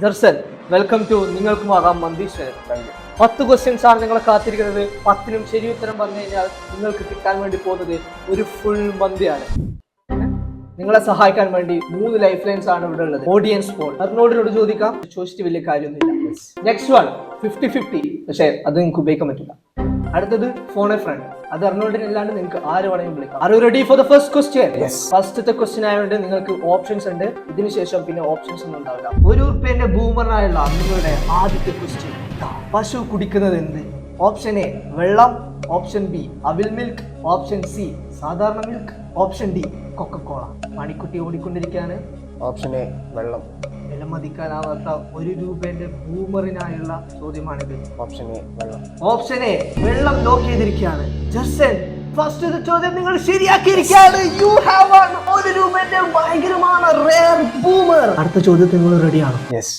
Darshan, welcome to നിങ്ങൾക്കുമാകാം മന്തി share. 10 questions ആണ് നിങ്ങളെ കാത്തിരിക്കുന്നത്. 10നും ശരി ഉത്തരം പറഞ്ഞു കഴിഞ്ഞാൽ നിങ്ങൾക്ക് കിട്ടാൻ വേണ്ടി പോകുന്നത് ഒരു ഫുൾ മന്തിയാണ്. നിങ്ങളെ സഹായിക്കാൻ വേണ്ടി 3 ലൈഫ് ലൈൻസ് ആണ് ഇവിടെ ഉള്ളത്. ഓഡിയൻസ് പോൾ, അതിനോട് ചോദിക്കാം, ചോദിച്ചിട്ട് വലിയ കാര്യമൊന്നുമില്ല. നെക്സ്റ്റ് വൺ 50-50, പക്ഷേ അത് നിങ്ങൾക്ക് ഉപയോഗിക്കാൻ പറ്റില്ല. അടുത്തത് ഫോൺ എ ഫ്രണ്ട്, അത് അറിഞ്ഞുകൊണ്ടില്ലാണ്ട് നിങ്ങൾക്ക് ആര് വേണമെങ്കിലും വിളിക്കാം. Are you ready for the first question? ഫസ്റ്റത്തെ ക്വസ്റ്റ്യൻ ആയതുകൊണ്ട് നിങ്ങൾക്ക് ഓപ്ഷൻസ് ഉണ്ട്. ഇതിനു ശേഷം പിന്നെ ഓപ്ഷൻസ് ഒന്നും ഉണ്ടാവില്ല. ₹1 ബൂമറിനായുള്ള നിങ്ങളുടെ ആദ്യത്തെ ക്വസ്റ്റ്യൻ, പശു കുടിക്കുന്നത് എന്ത്? ഓപ്ഷൻ എ വെള്ളം, ഓപ്ഷൻ ബി അവിൽ മിൽക്ക്, ഓപ്ഷൻ സി സാധാരണ milk, option D Coca Cola. Manikutty ഓടിക്കൊണ്ടിരിക്കുകയാണ്. Option A വെള്ളം. വിലമതിക്കാനാവാത്ത ₹1 ബൂമറിനായുള്ള ചോദ്യമാണിത്. ഓപ്ഷൻ എ വെള്ളം. ഓപ്ഷൻ എ വെള്ളം ലോക്ക് ചെയ്തിരിക്കുകയാണ്. ജർസൻ, ഫസ്റ്റ് ചോദ്യം നിങ്ങൾ ശരിയാക്കിയിരിക്കുകയാണ്. യു ഹാവ് വൺ ₹1 ഭയങ്കരമാണ് റെയർ ബൂമർ. അടുത്ത ചോദ്യത്തിന് നിങ്ങൾ റെഡിയാണോ? യെസ്.